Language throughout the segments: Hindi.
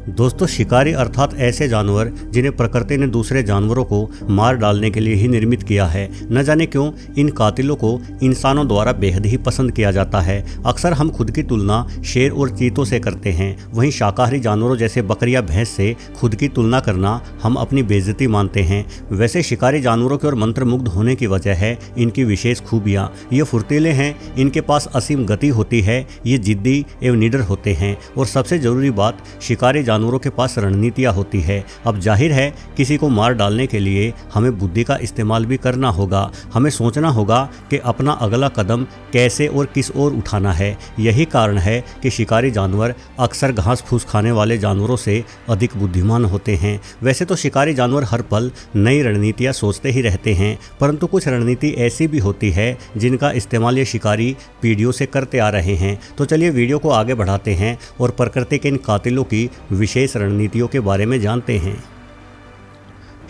दोस्तों, शिकारी अर्थात ऐसे जानवर जिन्हें प्रकृति ने दूसरे जानवरों को मार डालने के लिए ही निर्मित किया है। न जाने क्यों इन कातिलों को इंसानों द्वारा बेहद ही पसंद किया जाता है। अक्सर हम खुद की तुलना शेर और चीतों से करते हैं, वहीं शाकाहारी जानवरों जैसे बकरियां भैंस से खुद की तुलना करना हम अपनी बेइज्जती मानते हैं। वैसे शिकारी जानवरों की ओर मंत्रमुग्ध होने की वजह है इनकी विशेष खूबियाँ। ये फुर्तीले हैं, इनके पास असीम गति होती है, ये जिद्दी एवं निडर होते हैं और सबसे जरूरी बात, शिकारी जानवरों के पास रणनीतियां होती है। अब जाहिर है किसी को मार डालने के लिए हमें बुद्धि का इस्तेमाल भी करना होगा। हमें सोचना होगा कि अपना अगला कदम कैसे और किस ओर उठाना है। यही कारण है कि शिकारी जानवर अक्सर घास फूस खाने वाले जानवरों से अधिक बुद्धिमान होते हैं। वैसे तो शिकारी जानवर हर पल नई रणनीतियां सोचते ही रहते हैं, परंतु कुछ रणनीति ऐसी भी होती है जिनका इस्तेमाल ये शिकारी पीढ़ियों से करते आ रहे हैं। तो चलिए वीडियो को आगे बढ़ाते हैं और प्रकृति के इन कातिलों की विशेष रणनीतियों के बारे में जानते हैं।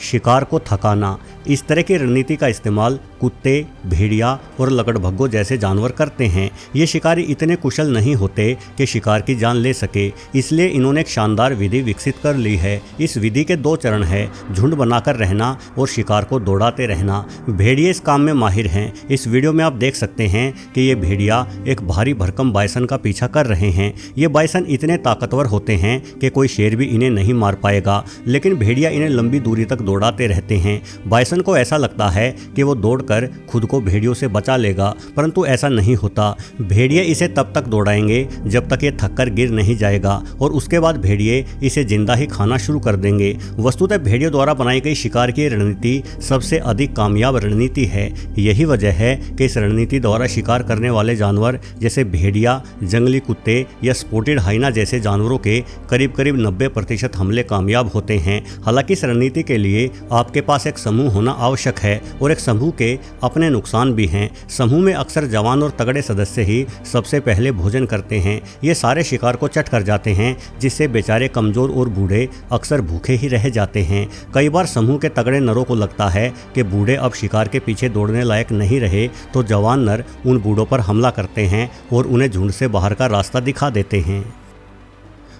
शिकार को थकाना। इस तरह की रणनीति का इस्तेमाल कुत्ते, भेड़िया और लकड़भग्गों जैसे जानवर करते हैं। ये शिकारी इतने कुशल नहीं होते कि शिकार की जान ले सके, इसलिए इन्होंने एक शानदार विधि विकसित कर ली है। इस विधि के 2 चरण हैं, झुंड बनाकर रहना और शिकार को दौड़ाते रहना। भेड़िए इस काम में माहिर हैं। इस वीडियो में आप देख सकते हैं कि ये भेड़िया एक भारी भरकम बाइसन का पीछा कर रहे हैं। ये बाइसन इतने ताकतवर होते हैं कि कोई शेर भी इन्हें नहीं मार पाएगा, लेकिन भेड़िया इन्हें लंबी दूरी तक दौड़ाते रहते हैं। बाइसन को ऐसा लगता है कि वो दौड़कर खुद को भेड़ियों से बचा लेगा, परंतु ऐसा नहीं होता। भेड़िए इसे तब तक दौड़ाएंगे जब तक ये थककर गिर नहीं जाएगा और उसके बाद भेड़िए इसे जिंदा ही खाना शुरू कर देंगे। वस्तुतः भेड़ियों द्वारा बनाई गई शिकार की रणनीति सबसे अधिक कामयाब रणनीति है। यही वजह है कि इस रणनीति द्वारा शिकार करने वाले जानवर जैसे भेड़िया, जंगली कुत्ते या स्पॉटेड हाइना जैसे जानवरों के करीब करीब 90% हमले कामयाब होते हैं। हालांकि इस रणनीति के लिए आपके पास एक समूह होना आवश्यक है और एक समूह के अपने नुकसान भी हैं। समूह में अक्सर जवान और तगड़े सदस्य ही सबसे पहले भोजन करते हैं। ये सारे शिकार को चट कर जाते हैं, जिससे बेचारे कमजोर और बूढ़े अक्सर भूखे ही रह जाते हैं। कई बार समूह के तगड़े नरों को लगता है कि बूढ़े अब शिकार के पीछे दौड़ने लायक नहीं रहे, तो जवान नर उन बूढ़ों पर हमला करते हैं और उन्हें झुंड से बाहर का रास्ता दिखा देते हैं।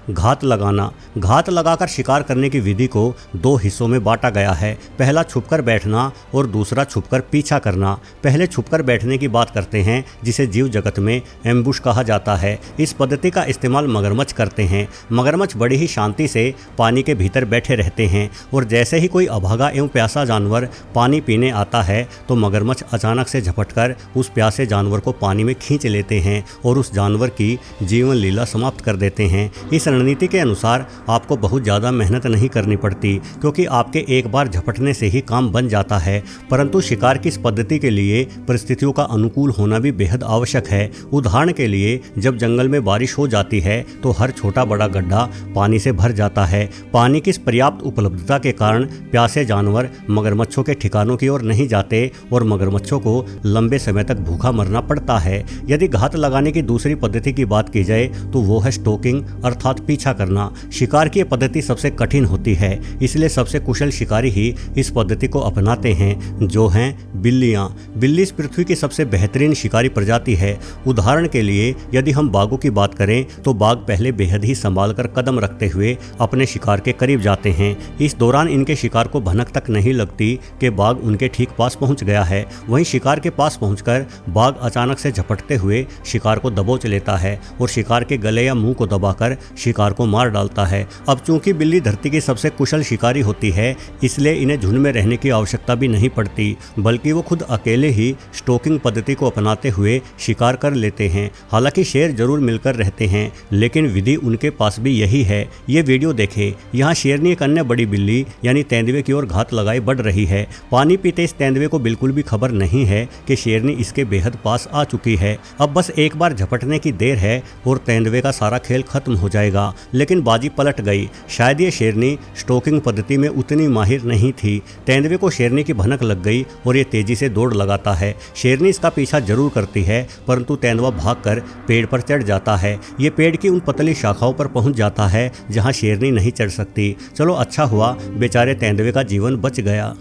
घात लगाना। घात लगाकर शिकार करने की विधि को 2 हिस्सों में बांटा गया है। पहला छुपकर बैठना और दूसरा छुपकर पीछा करना। पहले छुपकर बैठने की बात करते हैं, जिसे जीव जगत में एम्बुश कहा जाता है। इस पद्धति का इस्तेमाल मगरमच्छ करते हैं। मगरमच्छ बड़ी ही शांति से पानी के भीतर बैठे रहते हैं और जैसे ही कोई अभागा एवं प्यासा जानवर पानी पीने आता है तो मगरमच्छ अचानक से झपटकर उस प्यासे जानवर को पानी में खींच लेते हैं और उस जानवर की जीवन लीला समाप्त कर देते हैं। इस रणनीति के अनुसार आपको बहुत ज़्यादा मेहनत नहीं करनी पड़ती, क्योंकि आपके एक बार झपटने से ही काम बन जाता है। परंतु शिकार की इस पद्धति के लिए परिस्थितियों का अनुकूल होना भी बेहद आवश्यक है। उदाहरण के लिए जब जंगल में बारिश हो जाती है तो हर छोटा बड़ा गड्ढा पानी से भर जाता है। पानी की इस पर्याप्त उपलब्धता के कारण प्यासे जानवर मगरमच्छों के ठिकानों की ओर नहीं जाते और मगरमच्छों को लंबे समय तक भूखा मरना पड़ता है। यदि घात लगाने की दूसरी पद्धति की बात की जाए तो वो है स्टोकिंग अर्थात पीछा करना। शिकार की पद्धति सबसे कठिन होती है, इसलिए सबसे कुशल शिकारी ही इस पद्धति को अपनाते हैं, जो हैं बिल्लियां। बिल्ली इस पृथ्वी की सबसे बेहतरीन शिकारी प्रजाति है। उदाहरण के लिए यदि हम बाघों की बात करें तो बाघ पहले बेहद ही संभाल कर कदम रखते हुए अपने शिकार के करीब जाते हैं। इस दौरान इनके शिकार को भनक तक नहीं लगती कि बाघ उनके ठीक पास पहुंच गया है। वहीं शिकार के पास पहुंचकर बाघ अचानक से झपटते हुए शिकार को दबोच लेता है और शिकार के गले या मुंह को दबाकर शिकार को मार डालता है। अब चूंकि बिल्ली धरती की सबसे कुशल शिकारी होती है, इसलिए इन्हें झुंड में रहने की आवश्यकता भी नहीं पड़ती, बल्कि वो खुद अकेले ही स्टोकिंग पद्धति को अपनाते हुए शिकार कर लेते हैं। हालांकि शेर जरूर मिलकर रहते हैं, लेकिन विधि उनके पास भी यही है। ये वीडियो देखें, यहाँ शेरनी एक अन्य बड़ी बिल्ली यानी तेंदुए की ओर घात लगाए बढ़ रही है। पानी पीते इस तेंदुए को बिल्कुल भी खबर नहीं है कि शेरनी इसके बेहद पास आ चुकी है। अब बस एक बार झपटने की देर है और तेंदुए का सारा खेल खत्म हो जाएगा। लेकिन बाजी पलट गई। शायद ये शेरनी स्टोकिंग पद्धति में उतनी माहिर नहीं थी। तेंदुए को शेरनी की भनक लग गई और ये तेजी से दौड़ लगाता है। शेरनी इसका पीछा जरूर करती है, परंतु तेंदुआ भागकर पेड़ पर चढ़ जाता है। ये पेड़ की उन पतली शाखाओं पर पहुंच जाता है जहां शेरनी नहीं चढ़ सकती। चलो अच्छा हुआ बेचारे तेंदुए का जीवन बच गया।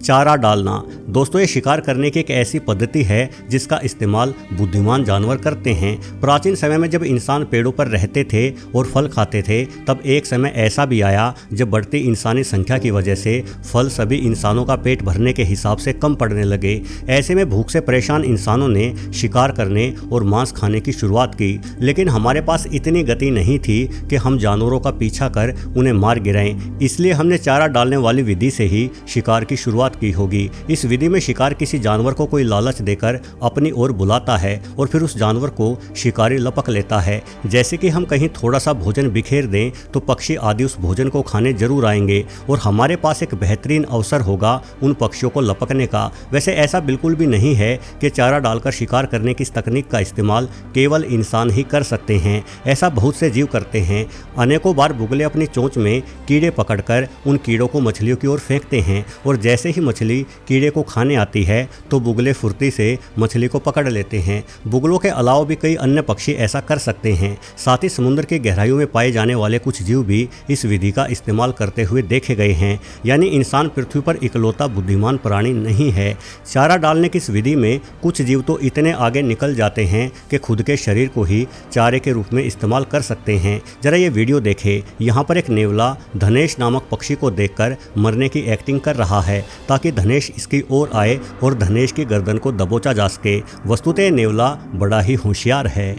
चारा डालना। दोस्तों, ये शिकार करने की एक ऐसी पद्धति है जिसका इस्तेमाल बुद्धिमान जानवर करते हैं। प्राचीन समय में जब इंसान पेड़ों पर रहते थे और फल खाते थे, तब एक समय ऐसा भी आया जब बढ़ती इंसानी संख्या की वजह से फल सभी इंसानों का पेट भरने के हिसाब से कम पड़ने लगे। ऐसे में भूख से परेशान इंसानों ने शिकार करने और मांस खाने की शुरुआत की, लेकिन हमारे पास इतनी गति नहीं थी कि हम जानवरों का पीछा कर उन्हें मार गिराएं। इसलिए हमने चारा डालने वाली विधि से ही शिकार की शुरुआत की होगी। इस विधि में शिकार किसी जानवर को कोई लालच देकर अपनी ओर बुलाता है और फिर उस जानवर को शिकारी लपक लेता है। जैसे कि हम कहीं थोड़ा सा भोजन बिखेर दें तो पक्षी आदि उस भोजन को खाने जरूर आएंगे और हमारे पास एक बेहतरीन अवसर होगा उन पक्षियों को लपकने का। वैसे ऐसा बिल्कुल भी नहीं है कि चारा डालकर शिकार करने की इस तकनीक का इस्तेमाल केवल इंसान ही कर सकते हैं। ऐसा बहुत से जीव करते हैं। अनेकों बार बुगले अपनी चोंच में कीड़े पकड़कर उन कीड़ों को मछलियों की ओर फेंकते हैं और जैसे ही मछली कीड़े को खाने आती है तो बुगले फुर्ती से मछली को पकड़ लेते हैं। बुगलों के अलावा भी कई अन्य पक्षी ऐसा कर सकते हैं। साथ ही समुद्र की गहराइयों में पाए जाने वाले कुछ जीव भी इस विधि का इस्तेमाल करते हुए देखे गए हैं। यानी इंसान पृथ्वी पर इकलौता बुद्धिमान प्राणी नहीं है। चारा डालने की इस विधि में कुछ जीव तो इतने आगे निकल जाते हैं कि खुद के शरीर को ही चारे के रूप में इस्तेमाल कर सकते हैं। जरा ये वीडियो देखें। यहाँ पर एक नेवला धनेश नामक पक्षी को देखकर मरने की एक्टिंग कर रहा है ताकि धनेश इसकी ओर आए और धनेश की गर्दन को दबोचा जा सके। वस्तुतः नेवला बड़ा ही होशियार है।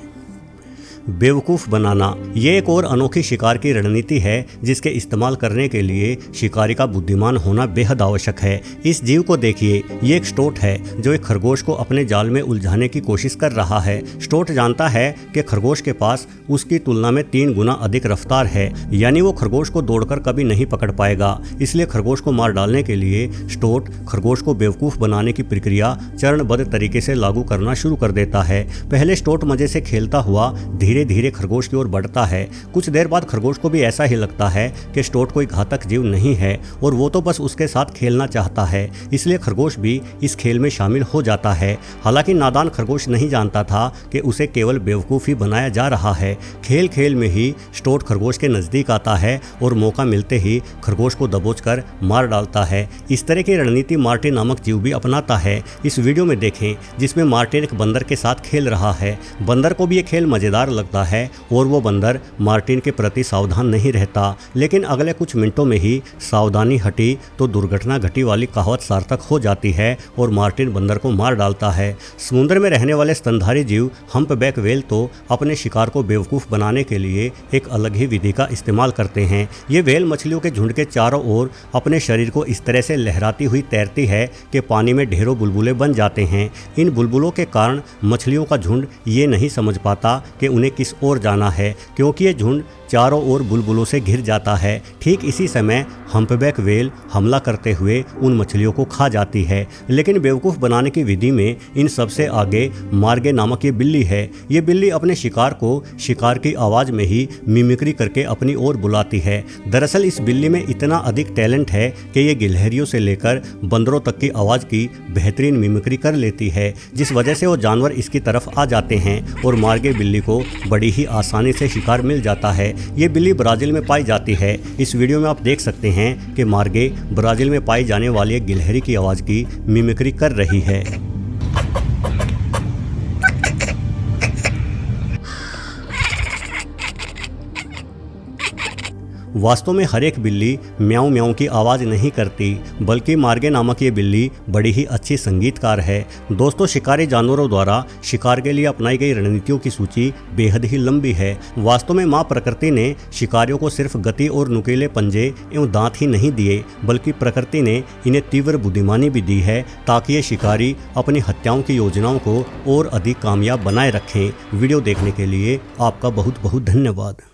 बेवकूफ़ बनाना, ये एक और अनोखी शिकार की रणनीति है जिसके इस्तेमाल करने के लिए शिकारी का बुद्धिमान होना बेहद आवश्यक है। इस जीव को देखिए, ये एक स्टोट है जो एक खरगोश को अपने जाल में उलझाने की कोशिश कर रहा है। स्टोट जानता है कि खरगोश के पास उसकी तुलना में 3 गुना अधिक रफ्तार है, यानी वो खरगोश को दौड़कर कभी नहीं पकड़ पाएगा। इसलिए खरगोश को मार डालने के लिए स्टोट खरगोश को बेवकूफ़ बनाने की प्रक्रिया चरणबद्ध तरीके से लागू करना शुरू कर देता है। पहले स्टोट मजे से खेलता हुआ धीरे धीरे खरगोश की ओर बढ़ता है। कुछ देर बाद खरगोश को भी ऐसा ही लगता है कि स्टोट कोई घातक जीव नहीं है और वो तो बस उसके साथ खेलना चाहता है। इसलिए खरगोश भी इस खेल में शामिल हो जाता है। हालांकि नादान खरगोश नहीं जानता था कि उसे केवल बेवकूफ़ ही बनाया जा रहा है। खेल खेल में ही स्टोट खरगोश के नज़दीक आता है और मौका मिलते ही खरगोश को दबोचकर मार डालता है। इस तरह की रणनीति मार्टिन नामक जीव भी अपनाता है। इस वीडियो में देखें जिसमें मार्टिन एक बंदर के साथ खेल रहा है। बंदर को भी ये खेल मज़ेदार लगता है और वो बंदर मार्टिन के प्रति सावधान नहीं रहता। लेकिन अगले कुछ मिनटों में ही सावधानी हटी तो दुर्घटना घटी वाली कहावत सार्थक हो जाती है और मार्टिन बंदर को मार डालता है। समुद्र में रहने वाले स्तनधारी जीव हम्पबैक व्हेल तो अपने शिकार को बेवकूफ़ बनाने के लिए एक अलग ही विधि का इस्तेमाल करते हैं। ये व्हेल मछलियों के झुंड के चारों ओर अपने शरीर को इस तरह से लहराती हुई तैरती है कि पानी में ढेरों बुलबुले बन जाते हैं। इन बुलबुलों के कारण मछलियों का झुंड ये नहीं समझ पाता कि उन्हें किस ओर जाना है, क्योंकि ये झुंड चारों ओर बुलबुलों से घिर जाता है। ठीक इसी समय हम्पबैक व्हेल हमला करते हुए उन मछलियों को खा जाती है। लेकिन बेवकूफ़ बनाने की विधि में इन सबसे आगे मार्गे नामक ये बिल्ली है। ये बिल्ली अपने शिकार को शिकार की आवाज़ में ही मिमिक्री करके अपनी ओर बुलाती है। दरअसल इस बिल्ली में इतना अधिक टैलेंट है कि ये गिलहरियों से लेकर बंदरों तक की आवाज़ की बेहतरीन मिमिक्री कर लेती है, जिस वजह से वो जानवर इसकी तरफ आ जाते हैं और मार्गे बिल्ली को बड़ी ही आसानी से शिकार मिल जाता है। ये बिल्ली ब्राज़ील में पाई जाती है। इस वीडियो में आप देख सकते हैं कि मार्गे ब्राज़ील में पाई जाने वाली एक गिलहरी की आवाज़ की मिमिक्री कर रही है। वास्तव में हर एक बिल्ली म्याऊं म्याऊं की आवाज़ नहीं करती, बल्कि मार्गे नामक ये बिल्ली बड़ी ही अच्छी संगीतकार है। दोस्तों, शिकारी जानवरों द्वारा शिकार के लिए अपनाई गई रणनीतियों की सूची बेहद ही लंबी है। वास्तव में माँ प्रकृति ने शिकारियों को सिर्फ गति और नुकीले पंजे एवं दांत ही नहीं दिए, बल्कि प्रकृति ने इन्हें तीव्र बुद्धिमानी भी दी है ताकि ये शिकारी अपनी हत्याओं की योजनाओं को और अधिक कामयाब बनाए रखें। वीडियो देखने के लिए आपका बहुत बहुत धन्यवाद।